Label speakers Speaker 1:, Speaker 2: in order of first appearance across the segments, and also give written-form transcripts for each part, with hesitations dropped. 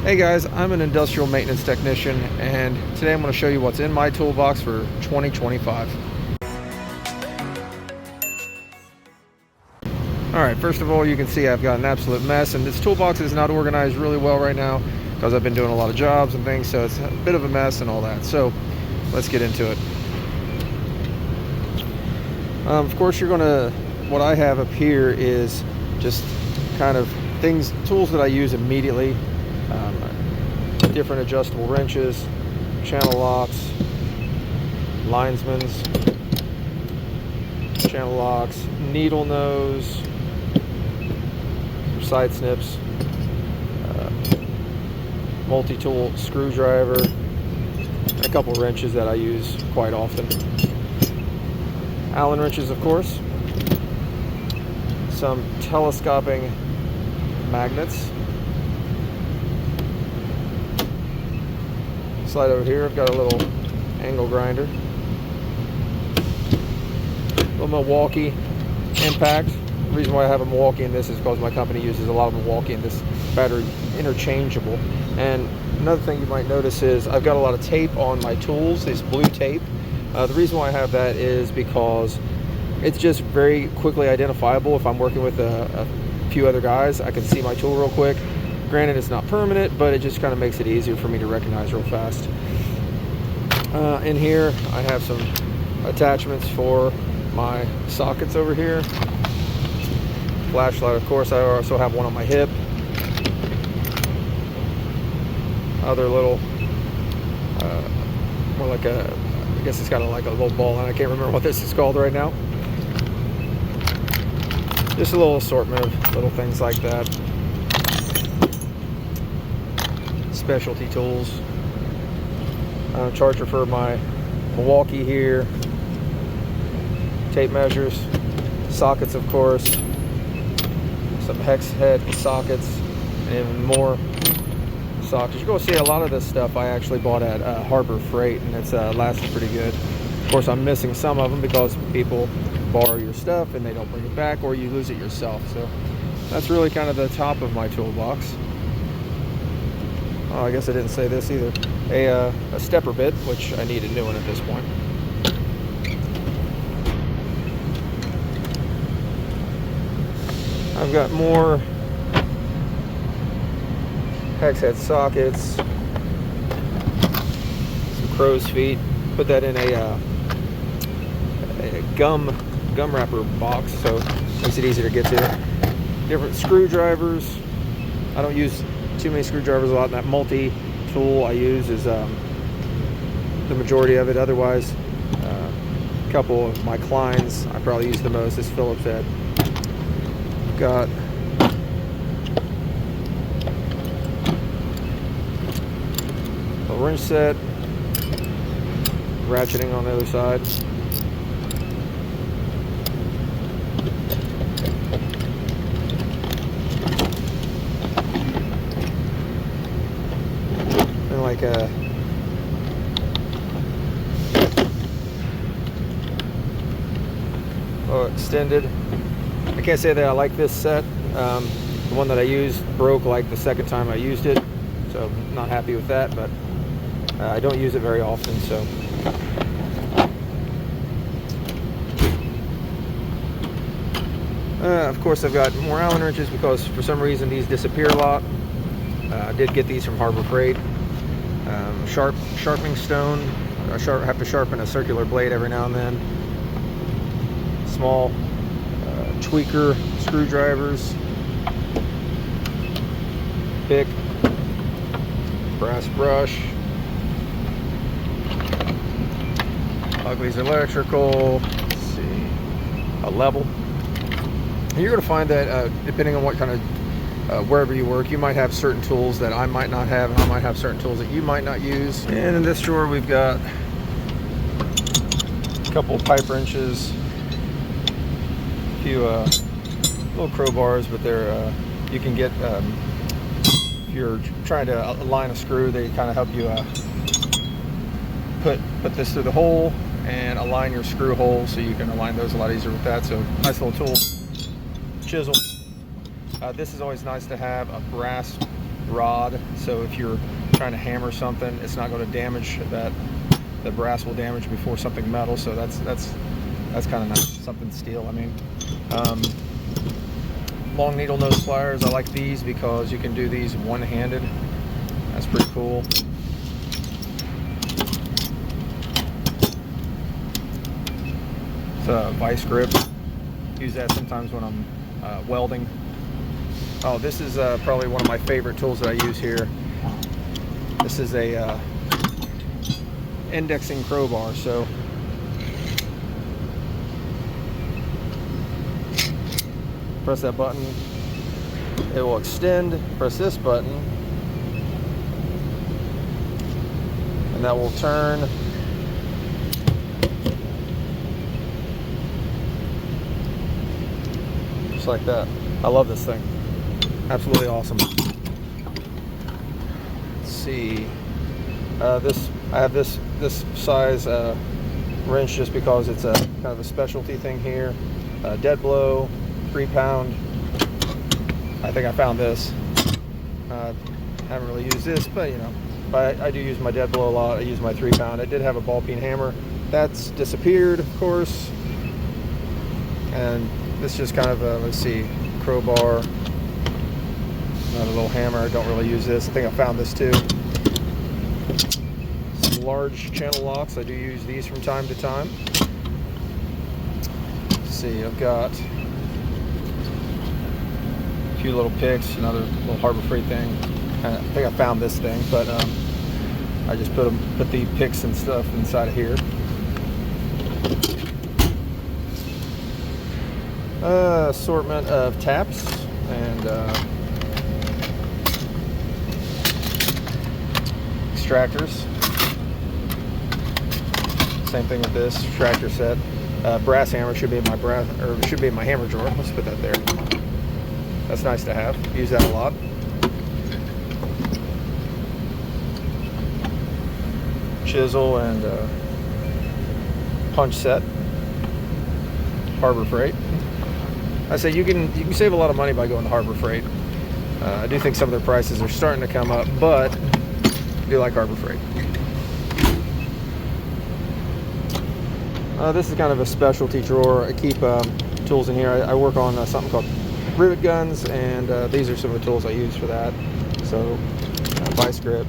Speaker 1: Hey guys, I'm an industrial maintenance technician, and today I'm going to show you what's in my toolbox for 2025. Alright, first of all, you can see I've got an absolute mess, and this toolbox is not organized really well right now because I've been doing a lot of jobs and things, so it's a bit of a mess and all that. So let's get into it. Of course, what I have up here is just kind of tools that I use immediately. Different adjustable wrenches, channel locks, linesmans, channel locks, needle nose, side snips, multi-tool screwdriver, and a couple wrenches that I use quite often. Allen wrenches, of course, some telescoping magnets. Slide over here, I've got a little angle grinder, little Milwaukee impact. The reason why I have a Milwaukee in this is because my company uses a lot of Milwaukee in this battery, interchangeable. And another thing you might notice is I've got a lot of tape on my tools, this blue tape. The reason why I have that is because it's just very quickly identifiable. If I'm working with a few other guys, I can see my tool real quick. Granted, it's not permanent, but it just kind of makes it easier for me to recognize real fast. In here, I have some attachments for my sockets over here. Flashlight, of course. I also have one on my hip. Other little, more like I guess it's got like a little ball, and I can't remember what this is called right now. Just a little assortment of little things like that. Specialty tools, charger for my Milwaukee here, tape measures, sockets, of course, some hex head sockets, and even more sockets. You're going to see a lot of this stuff I actually bought at Harbor Freight, and it's lasted pretty good. Of course, I'm missing some of them because people borrow your stuff and they don't bring it back, or you lose it yourself. So that's really kind of the top of my toolbox. Oh, I guess I didn't say this either. A stepper bit, which I need a new one at this point. I've got more hex head sockets, some crow's feet. Put that in a gum wrapper box, so it makes it easier to get to. Different screwdrivers. I don't use too many screwdrivers a lot, and that multi-tool I use is the majority of it. Otherwise, a couple of my Kleins I probably use the most. This Phillips head. Got a wrench set, ratcheting on the other side. Like a extended. I can't say that I like this set. The one that I used broke like the second time I used it, so I'm not happy with that, but I don't use it very often. So of course I've got more Allen wrenches because for some reason these disappear a lot. I did get these from Harbor Freight. Sharpening stone. I have to sharpen a circular blade every now and then. Small tweaker screwdrivers. Pick. Brass brush. Ugly's electrical. Let's see. A level. And you're going to find that depending on what kind of wherever you work, you might have certain tools that I might not have, and I might have certain tools that you might not use. And in this drawer we've got a couple of pipe wrenches, a few little crowbars, but they're you can get if you're trying to align a screw, they kind of help you put this through the hole and align your screw hole, so you can align those a lot easier with that. So nice little tool. Chisel. This is always nice to have a brass rod, so if you're trying to hammer something, it's not going to damage that. The brass will damage before something metal, so that's kind of nice. Something steel, I mean. Long needle nose pliers, I like these because you can do these one-handed. That's pretty cool. It's a VISE grip. Use that sometimes when I'm welding. Oh, this is probably one of my favorite tools that I use here. This is a indexing crowbar. So press that button, it will extend. Press this button, and that will turn. Just like that. I love this thing. Absolutely awesome. Let's see. I have this size wrench just because it's a kind of a specialty thing here. Dead blow, 3-pound. I think I found this. Haven't really used this, but you know, I do use my dead blow a lot. I use my 3-pound. I did have a ball peen hammer. That's disappeared, of course. And this just kind of a, let's see, crowbar. Another little hammer. I don't really use this. I think I found this too. Some large channel locks. I do use these from time to time. Let's see, I've got a few little picks, another little Harbor Freight thing. I think I found this thing, but I just put the picks and stuff inside of here. Assortment of taps and extractors. Same thing with this extractor set. Brass hammer should be in my hammer drawer. Let's put that there. That's nice to have. Use that a lot. Chisel and punch set. Harbor Freight. I say you can save a lot of money by going to Harbor Freight. I do think some of their prices are starting to come up, but I do like Harbor Freight. This is kind of a specialty drawer. I keep tools in here. I work on something called rivet guns, and these are some of the tools I use for that. So VISE grip,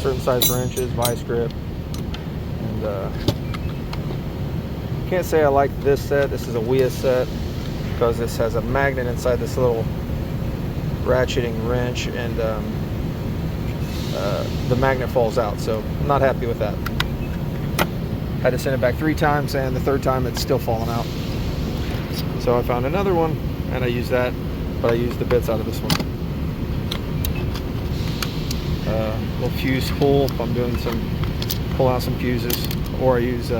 Speaker 1: certain size wrenches, VISE grip, and can't say I like this set. This is a VISE set because this has a magnet inside this little ratcheting wrench, and the magnet falls out, so I'm not happy with that. Had to send it back 3 times, and the 3rd time it's still falling out. So I found another one, and I use that, but I use the bits out of this one. Little fuse pull if I'm doing pull out some fuses, or I use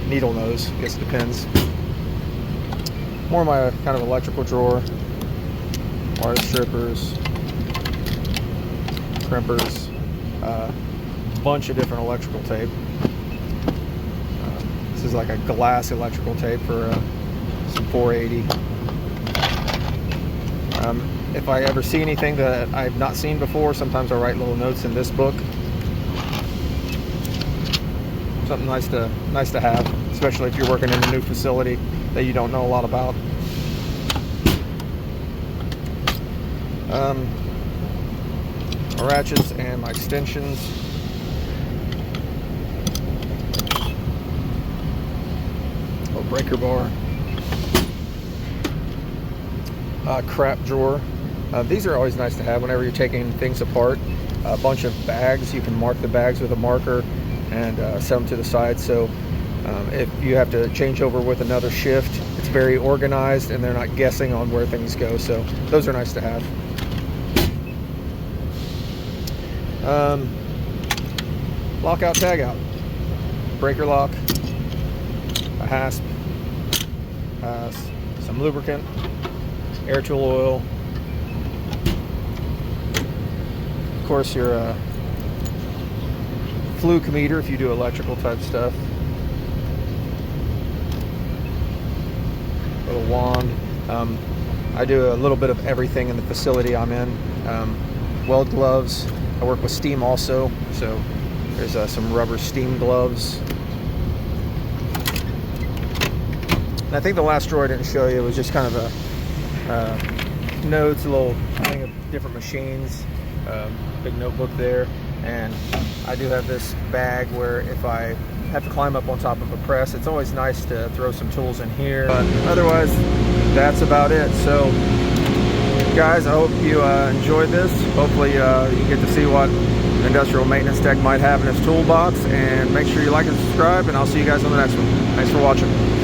Speaker 1: needle nose. I guess it depends. More of my kind of electrical drawer. Wire strippers, crimpers, bunch of different electrical tape. This is like a glass electrical tape for some 480. If I ever see anything that I've not seen before, sometimes I write little notes in this book. Something nice to have, especially if you're working in a new facility that you don't know a lot about. My ratchets and my extensions. Little breaker bar. Crap drawer. These are always nice to have whenever you're taking things apart. A bunch of bags. You can mark the bags with a marker and set them to the side. So if you have to change over with another shift, it's very organized and they're not guessing on where things go. So those are nice to have. Lockout, tag out, breaker lock, a hasp, some lubricant, air tool oil, of course your Fluke meter if you do electrical type stuff, little wand. I do a little bit of everything in the facility I'm in. weld gloves. I work with steam also, so there's some rubber steam gloves. And I think the last drawer I didn't show you was just kind of a notes, a little thing of different machines, big notebook there. And I do have this bag where if I have to climb up on top of a press, it's always nice to throw some tools in here. But otherwise, that's about it. So guys, I hope you enjoyed this. Hopefully you get to see what an industrial maintenance tech might have in his toolbox. And make sure you like and subscribe, and I'll see you guys on the next one. Thanks for watching.